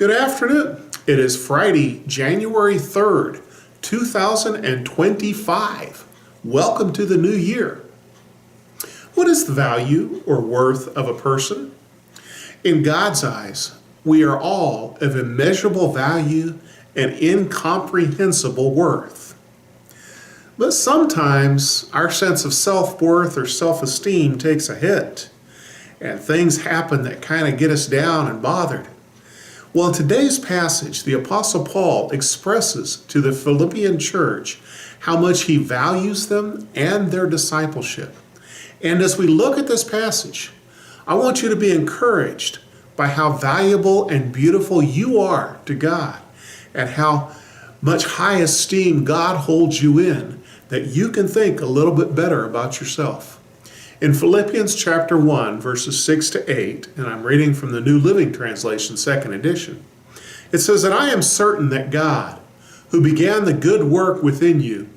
Good afternoon. It is Friday, January 3rd, 2025. Welcome to the new year. What is the value or worth of a person? In God's eyes, we are all of immeasurable value and incomprehensible worth. But sometimes our sense of self-worth or self-esteem takes a hit, and things happen that kind of get us down and bothered. Well, in today's passage, the Apostle Paul expresses to the Philippian church how much he values them and their discipleship. And as we look at this passage, I want you to be encouraged by how valuable and beautiful you are to God and how much high esteem God holds you in, that you can think a little bit better about yourself. In Philippians chapter 1, verses 6 to 8, and I'm reading from the New Living Translation, second edition, it says that I am certain that God, who began the good work within you,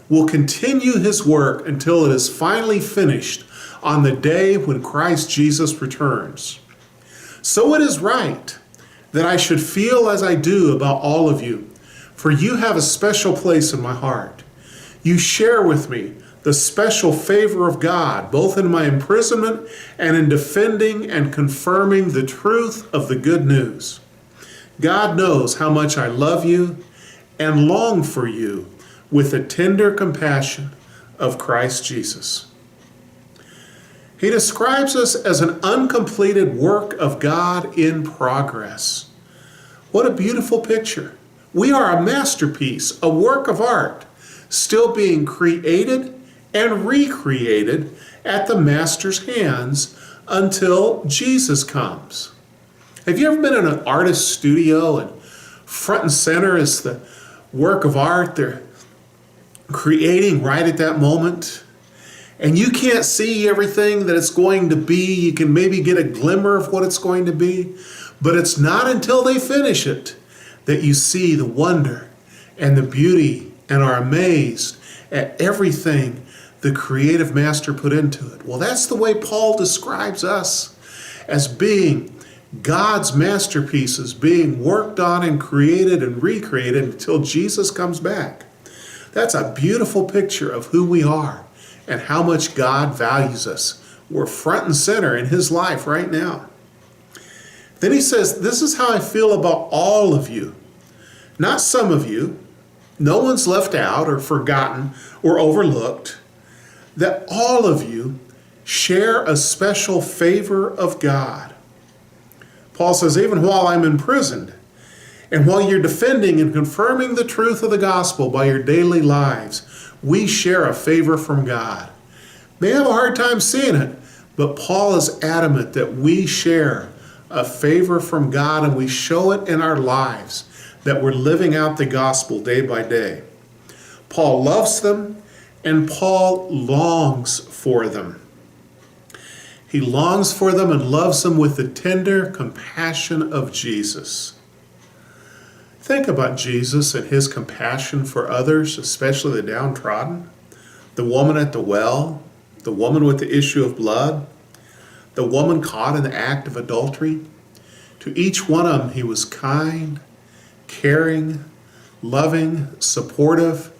will continue his work until it is finally finished on the day when Christ Jesus returns. So it is right that I should feel as I do about all of you, for you have a special place in my heart. You share with me the special favor of God, both in my imprisonment and in defending and confirming the truth of the good news. God knows how much I love you and long for you with the tender compassion of Christ Jesus. He describes us as an uncompleted work of God in progress. What a beautiful picture. We are a masterpiece, a work of art, still being created and recreated at the Master's hands until Jesus comes. Have you ever been in an artist's studio and front and center is the work of art they're creating right at that moment? And you can't see everything that it's going to be. You can maybe get a glimmer of what it's going to be, but it's not until they finish it that you see the wonder and the beauty and are amazed at everything the creative master put into it. Well, that's the way Paul describes us, as being God's masterpieces, being worked on and created and recreated until Jesus comes back. That's a beautiful picture of who we are and how much God values us. We're front and center in his life right now. Then he says, this is how I feel about all of you, not some of you. No one's left out or forgotten or overlooked. That all of you share a special favor of God. Paul says, even while I'm imprisoned, and while you're defending and confirming the truth of the gospel by your daily lives, we share a favor from God. May have a hard time seeing it, but Paul is adamant that we share a favor from God and we show it in our lives, that we're living out the gospel day by day. Paul loves them, and Paul longs for them. He longs for them and loves them with the tender compassion of Jesus. Think about Jesus and his compassion for others, especially the downtrodden, the woman at the well, the woman with the issue of blood, the woman caught in the act of adultery. To each one of them, he was kind, caring, loving, supportive,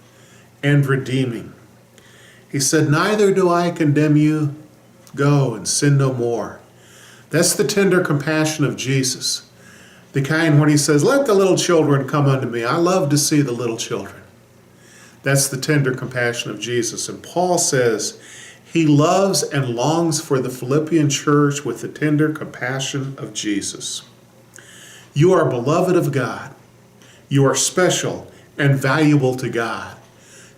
and redeeming. He said, neither do I condemn you. Go and sin no more. That's the tender compassion of Jesus. The kind when he says, let the little children come unto me. I love to see the little children. That's the tender compassion of Jesus. And Paul says he loves and longs for the Philippian church with the tender compassion of Jesus. You are beloved of God. You are special and valuable to God.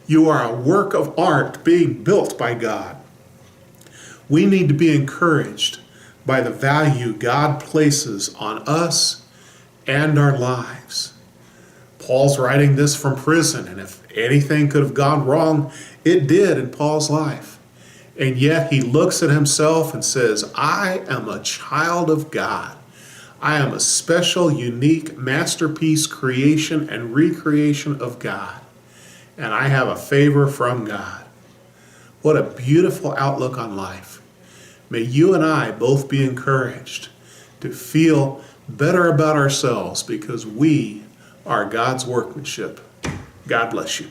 You are a work of art being built by God. We need to be encouraged by the value God places on us and our lives. Paul's writing this from prison, and if anything could have gone wrong, it did in Paul's life. And yet he looks at himself and says, I am a child of God. I am a special, unique masterpiece creation and recreation of God. And I have a favor from God. What a beautiful outlook on life. May you and I both be encouraged to feel better about ourselves because we are God's workmanship. God bless you.